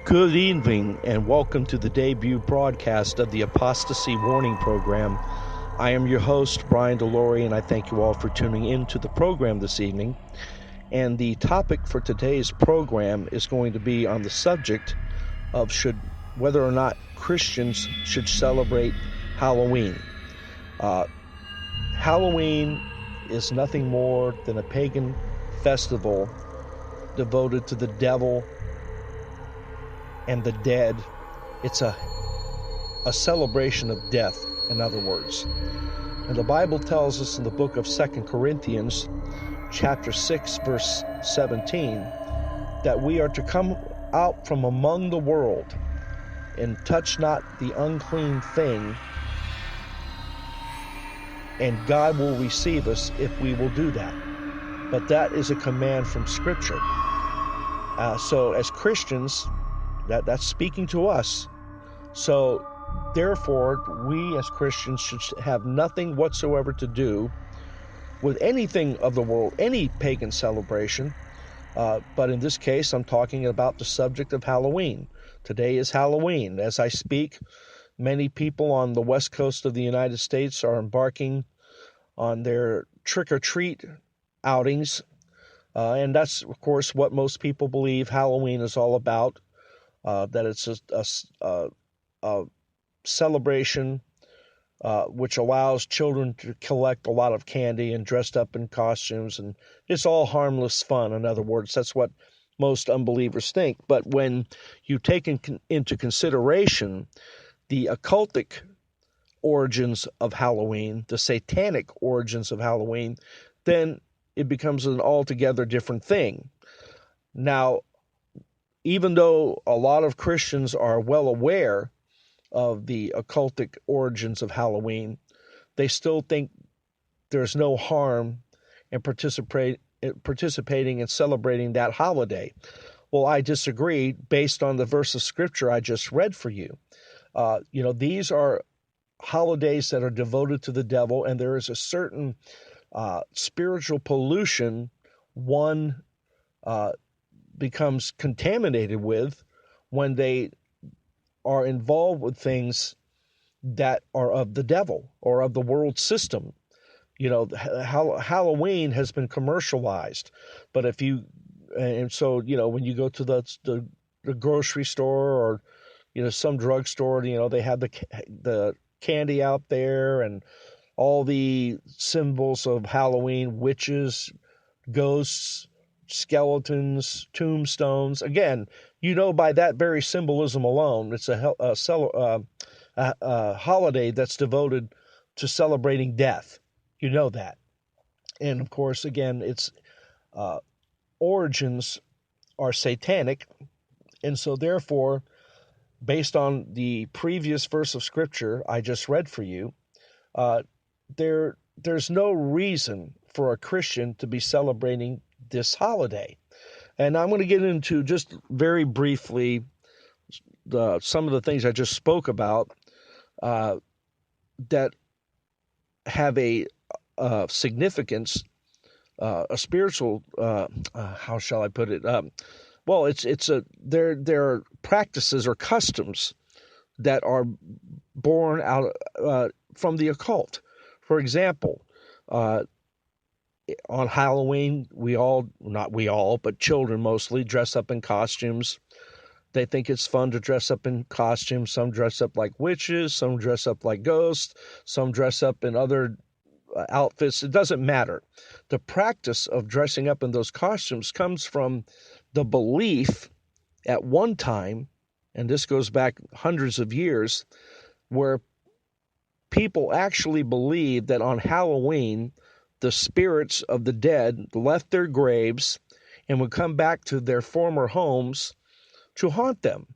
Good evening, and welcome to the debut broadcast of the Apostasy Warning Program. I am your host, Brian Delory, and I thank you all for tuning in to the program this evening. And the topic for today's program is going to be on the subject of whether or not Christians should celebrate Halloween. Halloween is nothing more than a pagan festival devoted to the devil and the dead. It's a celebration of death, in other words. And the Bible tells us in the book of 2 Corinthians, chapter 6, verse 17, that we are to come out from among the world and touch not the unclean thing, and God will receive us if we will do that. But that is a command from Scripture. So as Christians, that's speaking to us. So therefore, we as Christians should have nothing whatsoever to do with anything of the world, any pagan celebration. But in this case, I'm talking about the subject of Halloween. Today is Halloween. As I speak, many people on the west coast of the United States are embarking on their trick-or-treat outings. And that's, of course, what most people believe Halloween is all about. That it's a celebration which allows children to collect a lot of candy and dressed up in costumes, and it's all harmless fun. In other words, that's what most unbelievers think. But when you take into consideration the occultic origins of Halloween, the satanic origins of Halloween, then it becomes an altogether different thing. Now, even though a lot of Christians are well aware of the occultic origins of Halloween, they still think there's no harm in participating and celebrating that holiday. Well, I disagree based on the verse of Scripture I just read for you. These are holidays that are devoted to the devil, and there is a certain spiritual pollution one becomes contaminated with when they are involved with things that are of the devil or of the world system. Halloween has been commercialized, but when you go to the grocery store or some drugstore, they have the candy out there and all the symbols of Halloween: witches, ghosts, skeletons, tombstones. Again, by that very symbolism alone, it's a holiday that's devoted to celebrating death. You know that. And of course, again, its origins are satanic. And so therefore, based on the previous verse of Scripture I just read for you, there's no reason for a Christian to be celebrating this holiday. And I'm going to get into just very briefly some of the things I just spoke about that have a significance, a spiritual. How shall I put it? There are practices or customs that are born out from the occult. For example, on Halloween, not we all, but children mostly, dress up in costumes. They think it's fun to dress up in costumes. Some dress up like witches, some dress up like ghosts, some dress up in other outfits. It doesn't matter. The practice of dressing up in those costumes comes from the belief at one time, and this goes back hundreds of years, where people actually believed that on Halloween, the spirits of the dead left their graves and would come back to their former homes to haunt them.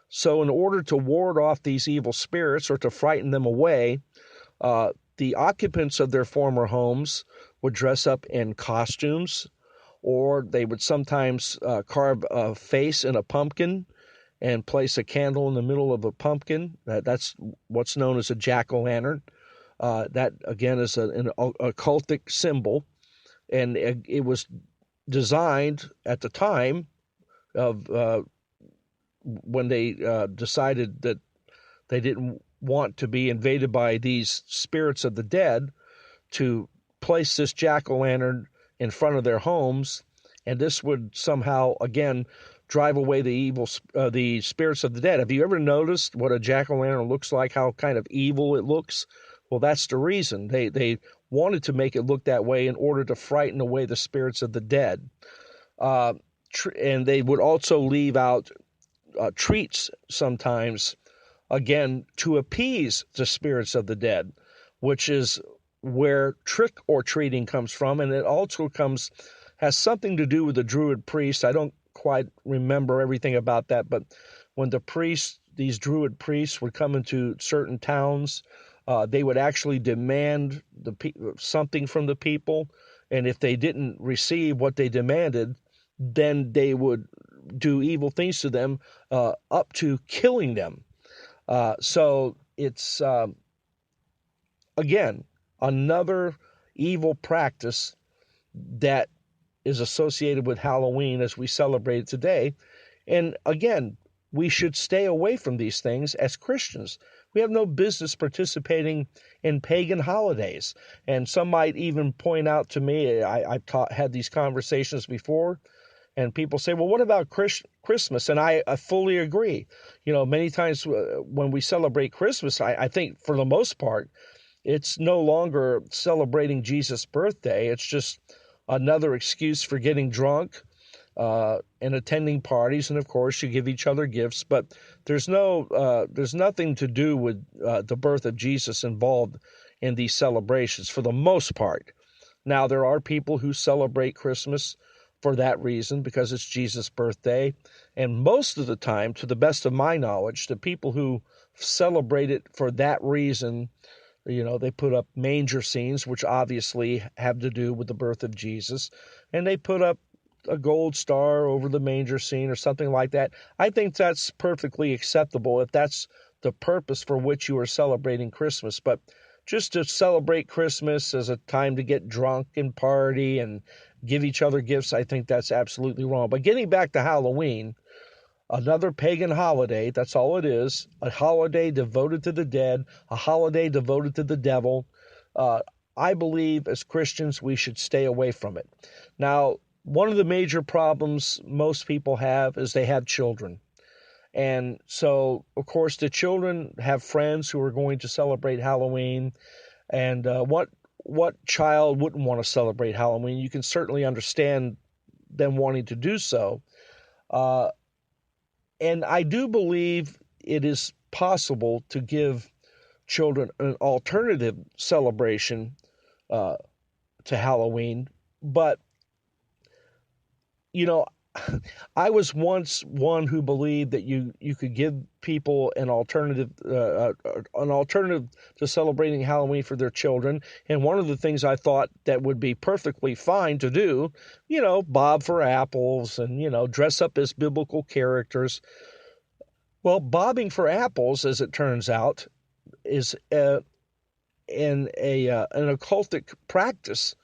So in order to ward off these evil spirits or to frighten them away, the occupants of their former homes would dress up in costumes, or they would sometimes carve a face in a pumpkin and place a candle in the middle of a pumpkin. That's what's known as a jack-o'-lantern. That, again, is an occultic symbol, and it was designed at the time of when they decided that they didn't want to be invaded by these spirits of the dead, to place this jack-o'-lantern in front of their homes, and this would somehow, again, drive away the spirits of the dead. Have you ever noticed what a jack-o'-lantern looks like, how kind of evil it looks? Well, that's the reason. They wanted to make it look that way in order to frighten away the spirits of the dead. And they would also leave out treats sometimes, again, to appease the spirits of the dead, which is where trick or treating comes from. And it also has something to do with the Druid priests. I don't quite remember everything about that, but when these Druid priests would come into certain towns, they would actually demand something from the people. And if they didn't receive what they demanded, then they would do evil things to them, up to killing them. So it's, again, another evil practice that is associated with Halloween as we celebrate it today. And again, we should stay away from these things as Christians. We have no business participating in pagan holidays. And some might even point out to me, I've had these conversations before, and people say, well, what about Christmas? And I fully agree. Many times when we celebrate Christmas, I think for the most part, it's no longer celebrating Jesus' birthday. It's just another excuse for getting drunk and attending parties. And of course, you give each other gifts. But there's nothing to do with the birth of Jesus involved in these celebrations for the most part. Now, there are people who celebrate Christmas for that reason, because it's Jesus' birthday. And most of the time, to the best of my knowledge, the people who celebrate it for that reason, they put up manger scenes, which obviously have to do with the birth of Jesus, and they put up a gold star over the manger scene or something like that. I think that's perfectly acceptable if that's the purpose for which you are celebrating Christmas. But just to celebrate Christmas as a time to get drunk and party and give each other gifts, I think that's absolutely wrong. But getting back to Halloween, another pagan holiday, that's all it is, a holiday devoted to the dead, a holiday devoted to the devil. I believe as Christians we should stay away from it. Now, one of the major problems most people have is they have children. And so, of course, the children have friends who are going to celebrate Halloween. And what child wouldn't want to celebrate Halloween? You can certainly understand them wanting to do so. And I do believe it is possible to give children an alternative celebration to Halloween. But, I was once one who believed that you could give people an alternative to celebrating Halloween for their children. And one of the things I thought that would be perfectly fine to do, bob for apples and, dress up as biblical characters. Well, bobbing for apples, as it turns out, is an occultic practice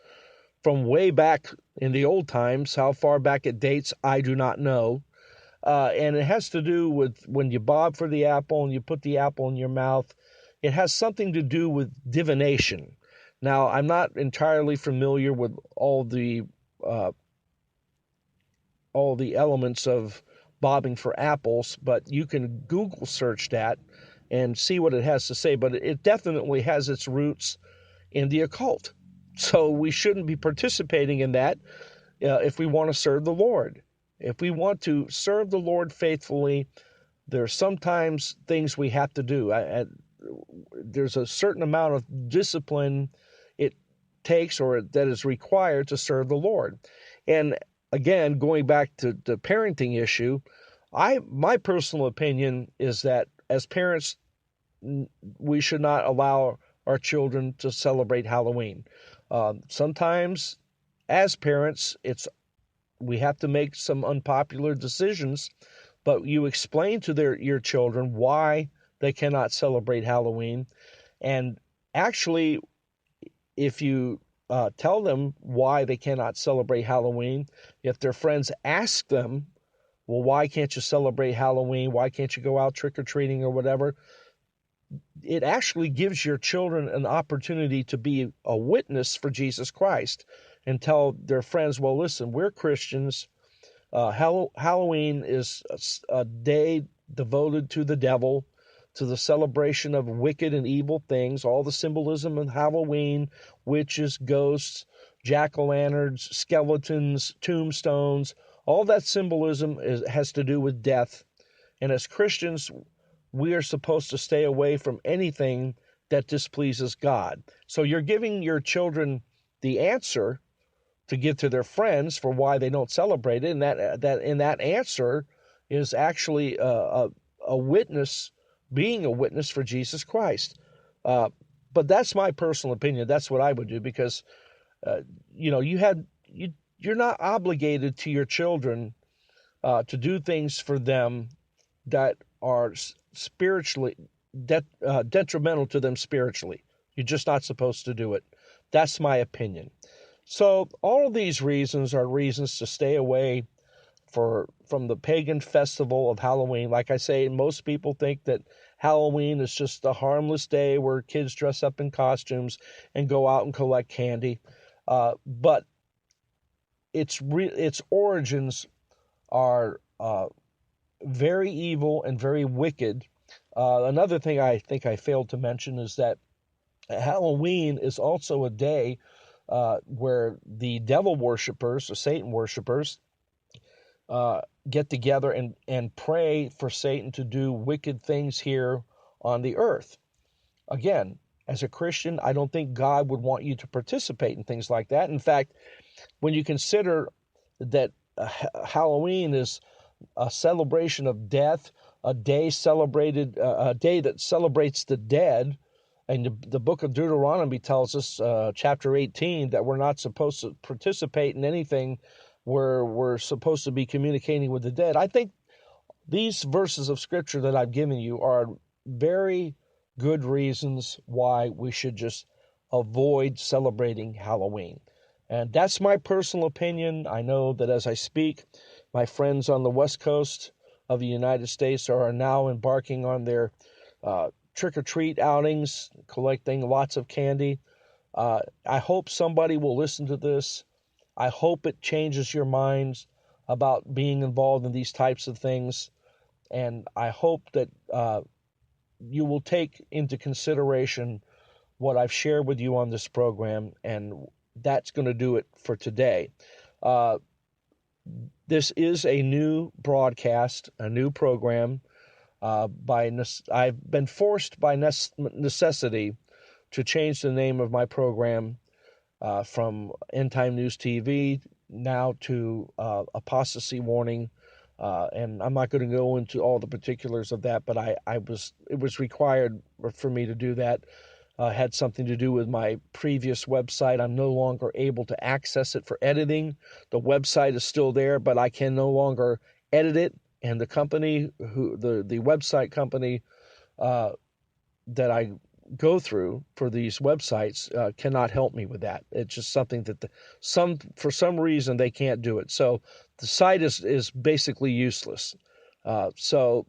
from way back in the old times. How far back it dates, I do not know. And it has to do with when you bob for the apple and you put the apple in your mouth, it has something to do with divination. Now, I'm not entirely familiar with all the elements of bobbing for apples, but you can Google search that and see what it has to say. But it definitely has its roots in the occult. So we shouldn't be participating in that if we want to serve the Lord. If we want to serve the Lord faithfully, there are sometimes things we have to do. There's a certain amount of discipline it takes or that is required to serve the Lord. And again, going back to the parenting issue, my personal opinion is that as parents, we should not allow our children to celebrate Halloween. Sometimes, as parents, we have to make some unpopular decisions, but you explain to your children why they cannot celebrate Halloween. And actually, if you tell them why they cannot celebrate Halloween, if their friends ask them well, why can't you celebrate Halloween? Why can't you go out trick-or-treating or whatever? It actually gives your children an opportunity to be a witness for Jesus Christ and tell their friends, well, listen, we're Christians. Halloween is a day devoted to the devil, to the celebration of wicked and evil things, all the symbolism of Halloween, witches, ghosts, jack-o'-lanterns, skeletons, tombstones, all that symbolism has to do with death. And as Christians, we are supposed to stay away from anything that displeases God. So you're giving your children the answer to give to their friends for why they don't celebrate it, and that answer is actually a witness, being a witness for Jesus Christ. But that's my personal opinion. That's what I would do, because you're not obligated to your children to do things for them that are spiritually detrimental to them spiritually. You're just not supposed to do it. That's my opinion. So all of these reasons are reasons to stay away from the pagan festival of Halloween. Like I say, most people think that Halloween is just a harmless day where kids dress up in costumes and go out and collect candy. But its origins are very evil and very wicked. Another thing I think I failed to mention is that Halloween is also a day where the devil worshippers or Satan worshippers get together and pray for Satan to do wicked things here on the earth. Again, as a Christian, I don't think God would want you to participate in things like that. In fact, when you consider that Halloween is a celebration of death, a day that celebrates the dead, and the book of Deuteronomy tells us, chapter 18, that we're not supposed to participate in anything where we're supposed to be communicating with the dead. I think these verses of Scripture that I've given you are very good reasons why we should just avoid celebrating Halloween. And that's my personal opinion. I know that as I speak, my friends on the West Coast of the United States are now embarking on their trick-or-treat outings, collecting lots of candy. I hope somebody will listen to this. I hope it changes your minds about being involved in these types of things. And I hope that you will take into consideration what I've shared with you on this program, and that's going to do it for today. This is a new broadcast, a new program. I've been forced by necessity to change the name of my program from End Time News TV now to Apostasy Warning. And I'm not going to go into all the particulars of that, but it was required for me to do that. Had something to do with my previous website. I'm no longer able to access it for editing. The website is still there, but I can no longer edit it. And the company, the website company that I go through for these websites cannot help me with that. It's just something that for some reason they can't do it. So the site is basically useless. So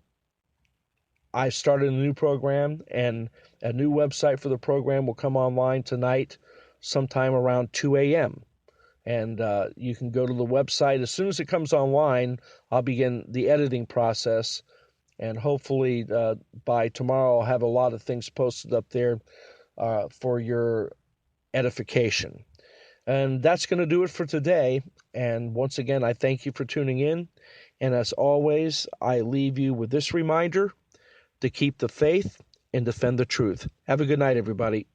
I started a new program, and a new website for the program will come online tonight sometime around 2 a.m. And you can go to the website. As soon as it comes online, I'll begin the editing process. And hopefully by tomorrow, I'll have a lot of things posted up there for your edification. And that's going to do it for today. And once again, I thank you for tuning in. And as always, I leave you with this reminder to keep the faith and defend the truth. Have a good night, everybody.